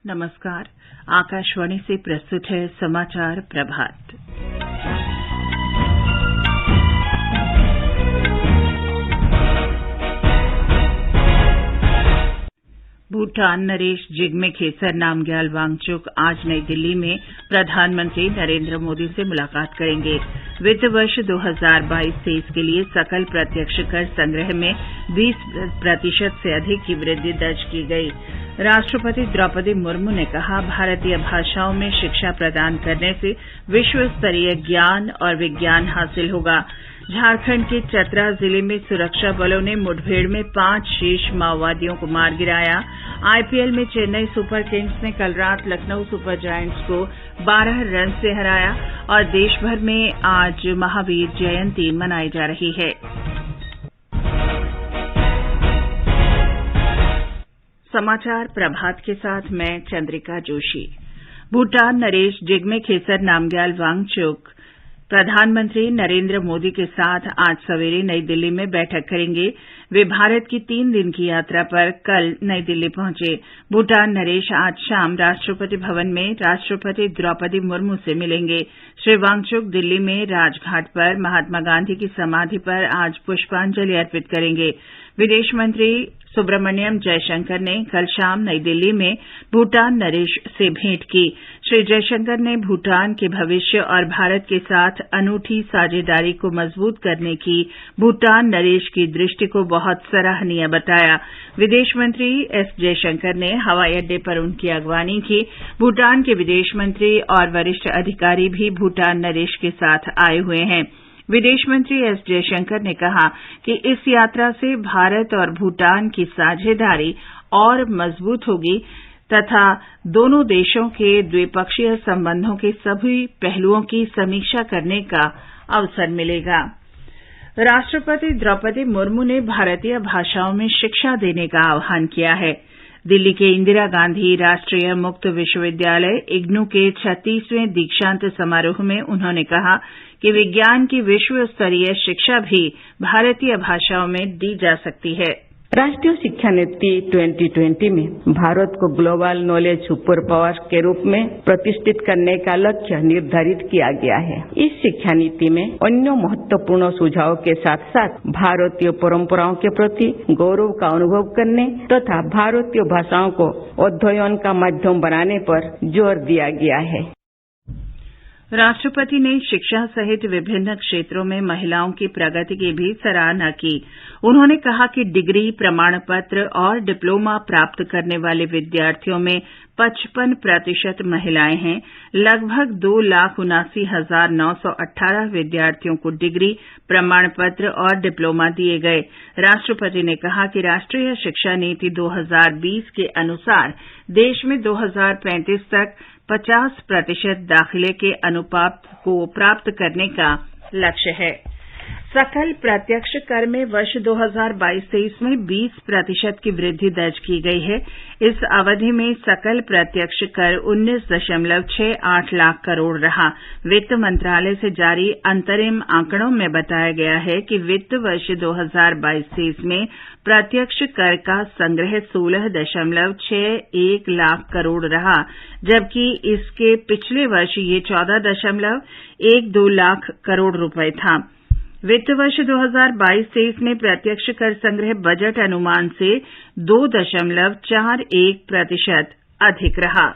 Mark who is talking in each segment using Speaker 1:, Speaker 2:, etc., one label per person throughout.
Speaker 1: नमस्कार। आकाशवाणी से प्रस्तुत है समाचार प्रभात। भूटान नरेश जिग्मे खेसर नामग्याल वांगचुक आज नई दिल्ली में प्रधानमंत्री नरेंद्र मोदी से मुलाकात करेंगे। वित्त वर्ष 2022-23 के लिए सकल प्रत्यक्ष कर संग्रह में 20% से अधिक की वृद्धि दर्ज की गई। राष्ट्रपति द्रौपदी मुर्मू ने कहा, भारतीय भाषाओं में शिक्षा प्रदान करने से विश्व स्तरीय ज्ञान और विज्ञान हासिल होगा। झारखंड के चतरा जिले में सुरक्षा बलों ने मुठभेड़ में 5 शीर्ष माओवादियों को मार गिराया। आईपीएल में चेन्नई सुपर किंग्स ने कल रात लखनऊ सुपर जायंट्स को 12 रन से हराया और देश भर में आज महावीर जयंती मनाई जा रही है। समाचार प्रभात के साथ मैं चंद्रिका जोशी। भूटान नरेश जिग्मे खेसर नामग्याल वांगचुक प्रधानमंत्री नरेंद्र मोदी के साथ आज सवेरे नई दिल्ली में बैठक करेंगे। वे भारत की 3 दिन की यात्रा पर कल नई दिल्ली पहुंचे। भूटान नरेश आज शाम राष्ट्रपति भवन में राष्ट्रपति द्रौपदी मुर्मू से मिलेंगे। श्री वांगचुक दिल्ली में राजघाट पर महात्मा गांधी की समाधि पर आज पुष्पांजलि अर्पित करेंगे। विदेश मंत्री सुब्रमण्यम जयशंकर ने कल शाम नई दिल्ली में भूटान नरेश से भेंट की। श्री जयशंकर ने भूटान के भविष्य और भारत के साथ अनूठी साझेदारी को मजबूत करने की भूटान नरेश की दृष्टि को बहुत सराहनीय बताया। विदेश मंत्री एस जयशंकर ने हवाई अड्डे पर उनकी अगवानी की। भूटान के विदेश मंत्री और वरिष्ठ अधिकारी भी भूटान नरेश के साथ आए हुए हैं। विदेश मंत्री एस जयशंकर ने कहा कि इस यात्रा से भारत और भूटान की साझेदारी और मजबूत होगी तथा दोनों देशों के द्विपक्षीय संबंधों के सभी पहलुओं की समीक्षा करने का अवसर मिलेगा। राष्ट्रपति द्रौपदी मुर्मू ने भारतीय भाषाओं में शिक्षा देने का आह्वान किया है। दिल्ली के इंदिरा गांधी राष्ट्रीय मुक्त विश्वविद्यालय इग्नू के 36वें दीक्षांत समारोह में उन्होंने कहा कि विज्ञान की विश्व स्तरीय शिक्षा भी भारतीय भाषाओं में दी जा सकती है।
Speaker 2: राष्ट्रीय शिक्षा नीति 2020 में भारत को ग्लोबल नॉलेज सुपर पावर के रूप में प्रतिष्ठित करने का लक्ष्य निर्धारित किया गया है। इस शिक्षा नीति में अन्य महत्वपूर्ण सुझावों के साथ साथ भारतीय परंपराओं के प्रति गौरव का अनुभव करने तथा भारतीय भाषाओं को अध्ययन का माध्यम बनाने पर जोर दिया गया है।
Speaker 1: राष्ट्रपति ने शिक्षा सहित विभिन्न क्षेत्रों में महिलाओं की प्रगति की भी सराहना की। उन्होंने कहा कि डिग्री, प्रमाण पत्र और डिप्लोमा प्राप्त करने वाले विद्यार्थियों में 55% महिलाएं हैं। लगभग 2,79,918 विद्यार्थियों को डिग्री, प्रमाण पत्र और डिप्लोमा दिए गए। राष्ट्रपति ने कहा कि राष्ट्रीय शिक्षा नीति 2020 के अनुसार देश में 2035 तक 50% दाखिले के अनुपात को प्राप्त करने का लक्ष्य है। सकल प्रत्यक्ष कर में वर्ष 2022-23 में 20% की वृद्धि दर्ज की गई है। इस अवधि में सकल प्रत्यक्ष कर 19.68 लाख करोड़ रहा। वित्त मंत्रालय से जारी अंतरिम आंकड़ों में बताया गया है कि वित्त वर्ष 2022-23 में प्रत्यक्ष कर का संग्रह 16.61 लाख करोड़ रहा, जबकि इसके पिछले वर्ष ये 14.12 लाख करोड़ रुपए था। वित्त वर्ष 2022-23 में प्रत्यक्ष कर संग्रह बजट अनुमान से 2.41% अधिक रहा।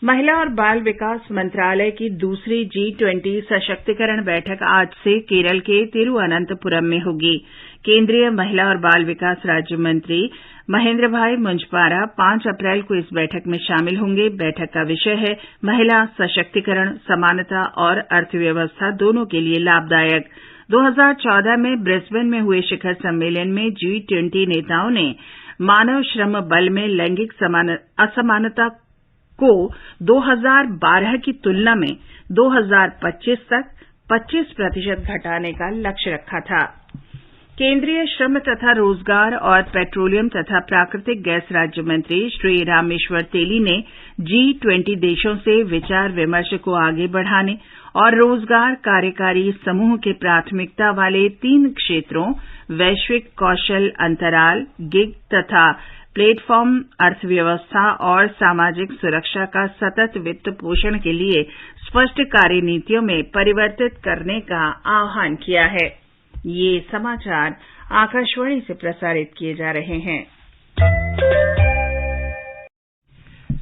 Speaker 1: महिला और बाल विकास मंत्रालय की दूसरी G20 सशक्तिकरण बैठक आज से केरल के तिरुवनंतपुरम में होगी। केंद्रीय महिला और बाल विकास राज्य मंत्री महेंद्र भाई मुंजपारा 5 अप्रैल को इस बैठक में शामिल होंगे। बैठक का विषय है महिला सशक्तिकरण, समानता और अर्थव्यवस्था दोनों के लिए लाभदायक। 2014 में ब्रिस्बेन में हुए शिखर सम्मेलन में G20 नेताओं ने मानव श्रम बल में लैंगिक असमानता को 2012 की तुलना में 2025 तक 25% घटाने का लक्ष्य रखा था। केंद्रीय श्रम तथा रोजगार और पेट्रोलियम तथा प्राकृतिक गैस राज्य मंत्री श्री रामेश्वर तेली ने G20 देशों से विचार विमर्श को आगे बढ़ाने और रोजगार कार्यकारी समूह के प्राथमिकता वाले 3 क्षेत्रों वैश्विक कौशल अंतराल, गिग तथा प्लेटफॉर्म अर्थव्यवस्था और सामाजिक सुरक्षा का सतत वित्त पोषण के लिए स्पष्ट कार्यनीतियों में परिवर्तित करने का आह्वान किया है। ये समाचार आकाशवाणी से प्रसारित किए जा रहे हैं।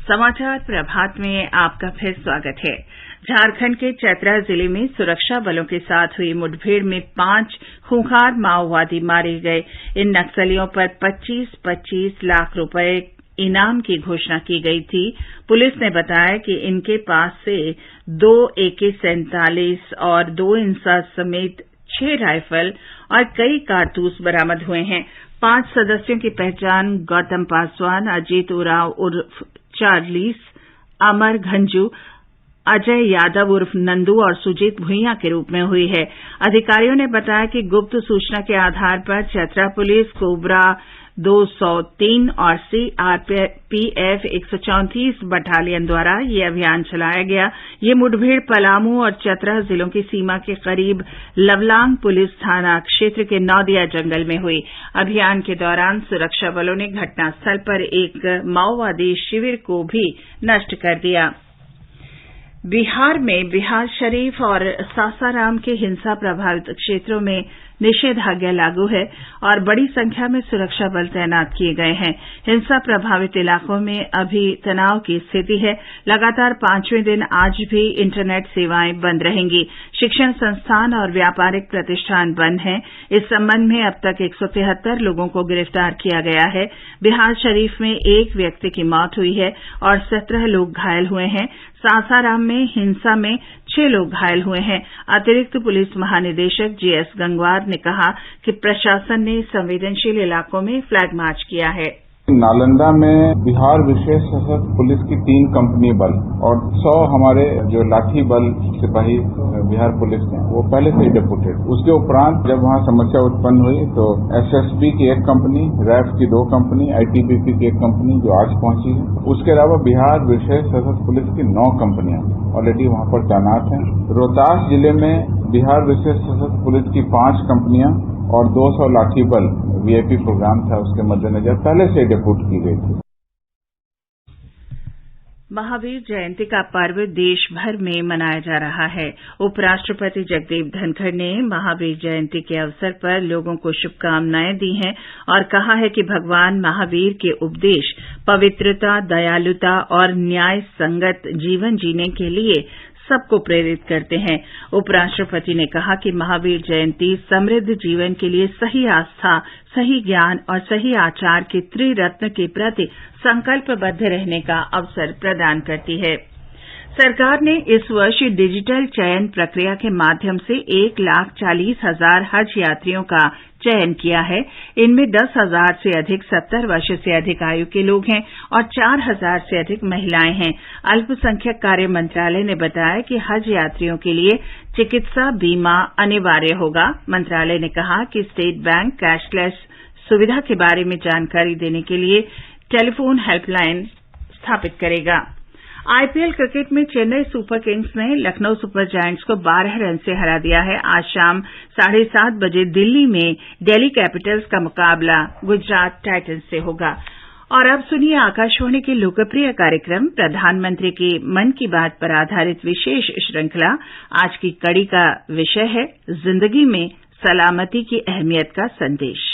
Speaker 1: समाचार प्रभात में आपका फिर स्वागत है। झारखंड के चतरा जिले में सुरक्षा बलों के साथ हुई मुठभेड़ में 5 खूंखार माओवादी मारे गए। इन नक्सलियों पर 25-25 लाख रुपए इनाम की घोषणा की गई थी। पुलिस ने बताया कि इनके पास से 2 AK-47 और 2 इंसास समेत 6 राइफल और कई कारतूस बरामद हुए हैं। 5 सदस्यों की पहचान गौतम पासवान, अजीत उरांव उर्फ चार्लिस, अमर घंजू, अजय यादव उर्फ नंदू और सुजीत भुइयां के रूप में हुई है। अधिकारियों ने बताया कि गुप्त सूचना के आधार पर चतरा पुलिस, कोबरा 203 और CRPF 134 बटालियन द्वारा ये अभियान चलाया गया। ये मुठभेड़ पलामू और चतरा जिलों की सीमा के करीब लवलांग पुलिस थाना क्षेत्र के नौदिया जंगल में हुई। अभियान के दौरान सुरक्षा बलों ने घटनास्थल पर एक माओवादी शिविर को भी नष्ट कर दिया। बिहार में बिहारशरीफ और सासाराम के हिंसा प्रभावित क्षेत्रों में निषेधाज्ञा लागू है और बड़ी संख्या में सुरक्षा बल तैनात किए गए हैं। हिंसा प्रभावित इलाकों में अभी तनाव की स्थिति है। लगातार 5वें दिन आज भी इंटरनेट सेवाएं बंद रहेंगी। शिक्षण संस्थान और व्यापारिक प्रतिष्ठान बंद हैं। इस संबंध में अब तक 173 लोगों को गिरफ्तार किया गया है। बिहारशरीफ में 1 व्यक्ति की मौत हुई है और 17 लोग घायल हुए हैं। सासाराम में हिंसा में 6 लोग घायल हुए हैं। अतिरिक्त पुलिस महानिदेशक GS गंगवार ने कहा कि प्रशासन ने संवेदनशील इलाकों में फ्लैग मार्च किया है।
Speaker 3: नालंदा में बिहार विशेष सशस्त्र पुलिस की 3 कंपनी बल और 100 हमारे जो लाठी बल सिपाही बिहार पुलिस में वो पहले से ही डेपुटेड। उसके उपरांत जब वहाँ समस्या उत्पन्न हुई तो SSB की 1 कंपनी, RAF की 2 कंपनी, ITBP की 1 कंपनी जो आज पहुंची है। उसके अलावा बिहार विशेष सशस्त्र पुलिस की 9 कंपनियां ऑलरेडी वहाँ पर तैनात हैं। रोहतास जिले में बिहार विशेष सशस्त्र पुलिस की 5 कंपनियां और 200 लाठी बल VIP प्रोग्राम था, उसके मद्देनजर पहले से डेपुट की गई थी।
Speaker 1: महावीर जयंती का पर्व देश भर में मनाया जा रहा है। उपराष्ट्रपति जगदीप धनखड़ ने महावीर जयंती के अवसर पर लोगों को शुभकामनाएं दी हैं और कहा है कि भगवान महावीर के उपदेश पवित्रता, दयालुता और न्याय संगत जीवन जीने के लिए सबको प्रेरित करते हैं। उपराष्ट्रपति ने कहा कि महावीर जयंती समृद्ध जीवन के लिए सही आस्था, सही ज्ञान और सही आचार के त्रिरत्न के प्रति संकल्पबद्ध रहने का अवसर प्रदान करती है। सरकार ने इस वर्ष डिजिटल चयन प्रक्रिया के माध्यम से 1,40,000 हज यात्रियों का चयन किया है। इनमें 10,000 से अधिक 70 वर्ष से अधिक आयु के लोग हैं और 4,000 से अधिक महिलाएं हैं। अल्पसंख्यक कार्य मंत्रालय ने बताया कि हज यात्रियों के लिए चिकित्सा बीमा अनिवार्य होगा। मंत्रालय ने कहा कि स्टेट बैंक कैशलेस सुविधा के बारे में जानकारी देने के लिए टेलीफोन हेल्पलाइन स्थापित करेगा। IPL क्रिकेट में चेन्नई सुपर किंग्स ने लखनऊ सुपर जायंट्स को 12 रन से हरा दिया है। आज शाम 7:30 बजे दिल्ली में दिल्ली कैपिटल्स का मुकाबला गुजरात टाइटंस से होगा। और अब सुनिए आकाशवाणी के लोकप्रिय कार्यक्रम प्रधानमंत्री की मन की बात पर आधारित विशेष श्रृंखला। आज की कड़ी का विषय है जिंदगी में सलामती की अहमियत का संदेश।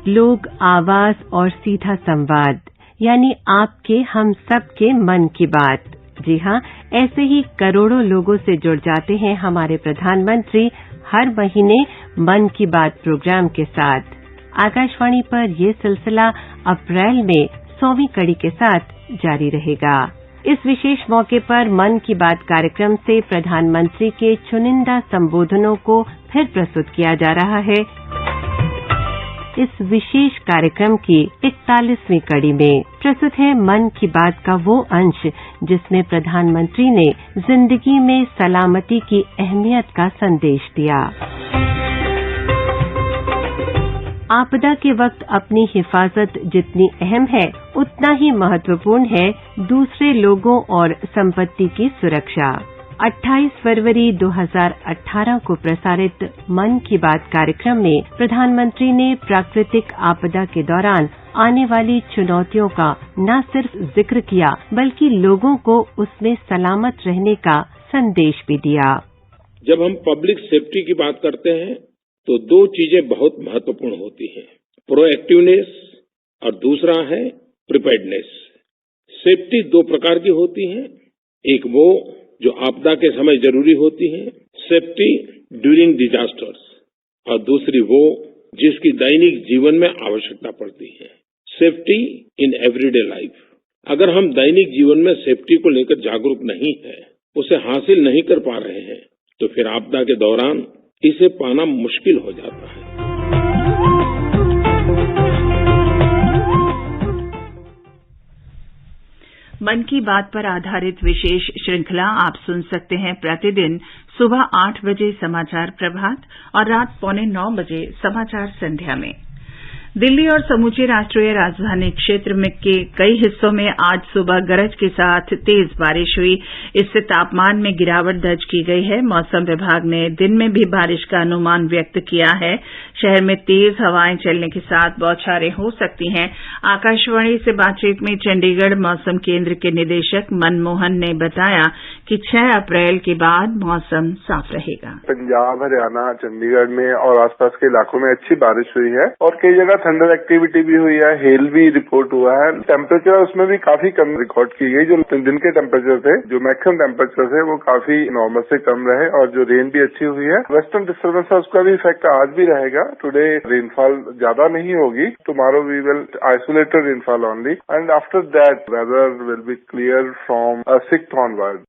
Speaker 4: लोक आवाज और सीधा संवाद, यानी आपके हम सबके मन की बात। जी हाँ, ऐसे ही करोड़ों लोगों से जुड़ जाते हैं हमारे प्रधानमंत्री हर महीने मन की बात प्रोग्राम के साथ। आकाशवाणी पर ये सिलसिला अप्रैल में 100वीं कड़ी के साथ जारी रहेगा। इस विशेष मौके पर मन की बात कार्यक्रम से प्रधानमंत्री के चुनिंदा संबोधनों को फिर प्रस्तुत किया जा रहा है। इस विशेष कार्यक्रम की 41वीं कड़ी में प्रस्तुत है मन की बात का वो अंश जिसमें प्रधानमंत्री ने जिंदगी में सलामती की अहमियत का संदेश दिया। आपदा के वक्त अपनी हिफाजत जितनी अहम है, उतना ही महत्वपूर्ण है दूसरे लोगों और संपत्ति की सुरक्षा। 28 फरवरी 2018 को प्रसारित मन की बात कार्यक्रम में प्रधानमंत्री ने प्राकृतिक आपदा के दौरान आने वाली चुनौतियों का न सिर्फ जिक्र किया बल्कि लोगों को उसमें सलामत रहने का संदेश भी दिया।
Speaker 5: जब हम पब्लिक सेफ्टी की बात करते हैं तो दो चीजें बहुत महत्वपूर्ण होती हैं, प्रोएक्टिवनेस और दूसरा है प्रिपेयर्डनेस। सेफ्टी दो प्रकार की होती है, एक वो जो आपदा के समय जरूरी होती है, सेफ्टी ड्यूरिंग डिजास्टर्स, और दूसरी वो जिसकी दैनिक जीवन में आवश्यकता पड़ती है, सेफ्टी इन एवरीडे लाइफ। अगर हम दैनिक जीवन में सेफ्टी को लेकर जागरूक नहीं है, उसे हासिल नहीं कर पा रहे हैं, तो फिर आपदा के दौरान इसे पाना मुश्किल हो जाता है।
Speaker 1: मन की बात पर आधारित विशेष श्रृंखला आप सुन सकते हैं प्रतिदिन सुबह 8 बजे समाचार प्रभात और रात 8:45 बजे समाचार संध्या में। दिल्ली और समूचे राष्ट्रीय राजधानी क्षेत्र में के कई हिस्सों में आज सुबह गरज के साथ तेज बारिश हुई। इससे तापमान में गिरावट दर्ज की गई है। मौसम विभाग ने दिन में भी बारिश का अनुमान व्यक्त किया है। शहर में तेज हवाएं चलने के साथ बौछारें हो सकती हैं। आकाशवाणी से बातचीत में चंडीगढ़ मौसम केंद्र के निदेशक मनमोहन ने बताया कि 6 अप्रैल के बाद मौसम साफ रहेगा।
Speaker 6: पंजाब, हरियाणा, चंडीगढ़ में और आसपास के इलाकों में अच्छी बारिश हुई है और कई जगह थंडर एक्टिविटी भी हुई है, हेल भी रिपोर्ट हुआ है। टेम्परेचर उसमें भी काफी कम रिकॉर्ड की गई। जो दिन के टेम्परेचर थे, जो मैक्सिमम टेम्परेचर थे, वो काफी नॉर्मल से कम रहे और जो रेन भी अच्छी हुई है। वेस्टर्न डिस्टर्बेंस है, उसका भी इफेक्ट आज भी रहेगा। टुडे रेनफॉल ज्यादा नहीं होगी। Tomorrow we will isolated rainfall only and after that weather will be clear from 6th onward.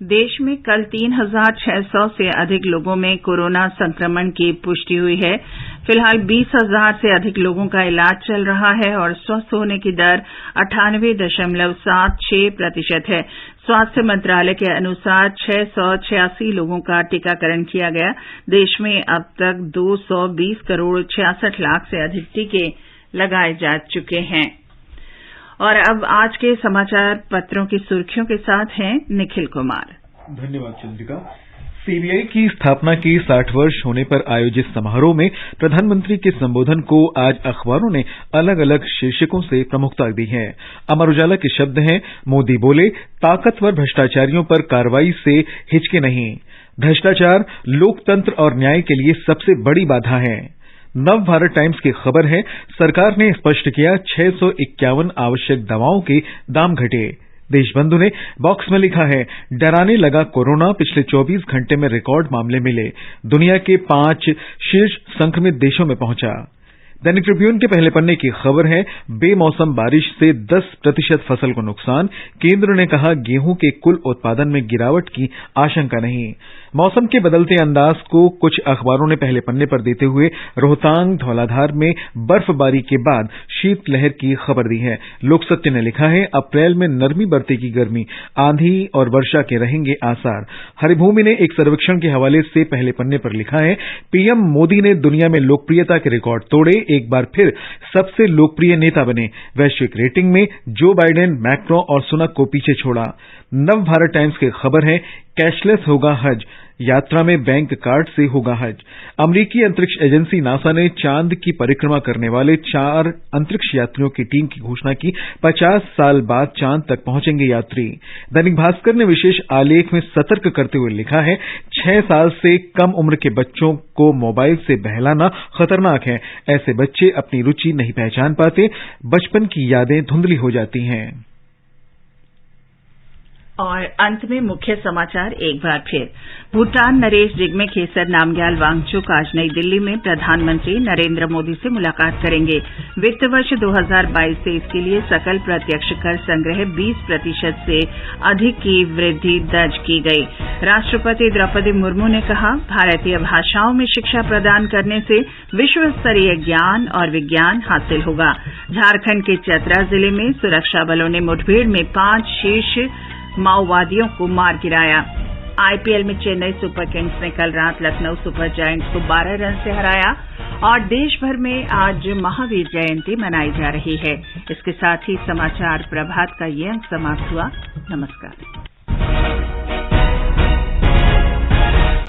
Speaker 1: देश में कल 3,600 से अधिक लोगों में कोरोना संक्रमण की पुष्टि हुई है। फिलहाल 20,000 से अधिक लोगों का इलाज चल रहा है और स्वस्थ होने की दर 98.76% है। स्वास्थ्य मंत्रालय के अनुसार 686 लोगों का टीकाकरण किया गया। देश में अब तक 220 करोड़ 66 लाख से अधिक टीके लगाए जा चुके हैं। और अब आज के समाचार पत्रों की सुर्खियों के साथ हैं निखिल कुमार।
Speaker 7: धन्यवाद चंद्रिका। सीबीआई की स्थापना के 60 वर्ष होने पर आयोजित समारोह में प्रधानमंत्री के संबोधन को आज अखबारों ने अलग अलग शीर्षकों से प्रमुखता दी है। अमर उजाला के शब्द हैं, मोदी बोले ताकतवर भ्रष्टाचारियों पर कार्रवाई से हिचके नहीं। भ्रष्टाचार लोकतंत्र और न्याय के लिए सबसे बड़ी बाधा है। नव भारत टाइम्स की खबर है, सरकार ने स्पष्ट किया 651 आवश्यक दवाओं के दाम घटे। देशबंधु ने बॉक्स में लिखा है, डराने लगा कोरोना, पिछले 24 घंटे में रिकॉर्ड मामले मिले, दुनिया के 5 शीर्ष संक्रमित देशों में पहुंचा। दैनिक ट्रिब्यून के पहले पन्ने की खबर है, बेमौसम बारिश से 10% फसल को नुकसान, केंद्र ने कहा गेहूं के कुल उत्पादन में गिरावट की आशंका नहीं। मौसम के बदलते अंदाज को कुछ अखबारों ने पहले पन्ने पर देते हुए रोहतांग, धौलाधार में बर्फबारी के बाद शीतलहर की खबर दी है। लोकसत्य ने लिखा है, अप्रैल में नरमी बरतेगी गर्मी, आंधी और वर्षा के रहेंगे आसार। हरिभूमि ने एक सर्वेक्षण के हवाले से पहले पन्ने पर लिखा है, पीएम मोदी ने दुनिया में लोकप्रियता के रिकॉर्ड तोड़े, एक बार फिर सबसे लोकप्रिय नेता बने। वैश्विक रेटिंग में जो बाइडेन, मैक्रो और सुनक को पीछे छोड़ा। नव भारत टाइम्स की खबर है, कैशलेस होगा हज, यात्रा में बैंक कार्ड से होगा हज। अमेरिकी अंतरिक्ष एजेंसी नासा ने चांद की परिक्रमा करने वाले 4 अंतरिक्ष यात्रियों की टीम की घोषणा की। 50 साल बाद चांद तक पहुंचेंगे यात्री। दैनिक भास्कर ने विशेष आलेख में सतर्क करते हुए लिखा है, 6 साल से कम उम्र के बच्चों को मोबाइल से बहलाना खतरनाक है। ऐसे बच्चे अपनी रुचि नहीं पहचान पाते, बचपन की यादें धुंधली हो जाती हैं।
Speaker 1: और अंत में मुख्य समाचार एक बार फिर। भूटान नरेश जिग्मे खेसर नामग्याल वांगचुक आज नई दिल्ली में प्रधानमंत्री नरेंद्र मोदी से मुलाकात करेंगे। वित्त वर्ष 2022-23 के लिए सकल प्रत्यक्ष कर संग्रह 20% से अधिक की वृद्धि दर्ज की गई। राष्ट्रपति द्रौपदी मुर्मू ने कहा, भारतीय भाषाओं में शिक्षा प्रदान करने से विश्व स्तरीय ज्ञान और विज्ञान हासिल होगा। झारखंड के चतरा जिले में सुरक्षा बलों ने मुठभेड़ में 5 शीर्ष माओवादियों को मार गिराया। आईपीएल में चेन्नई सुपर किंग्स ने कल रात लखनऊ सुपर जायंट्स को 12 रन से हराया और देश भर में आज महावीर जयंती मनाई जा रही है। इसके साथ ही समाचार प्रभात का ये अंक समाप्त हुआ। नमस्कार।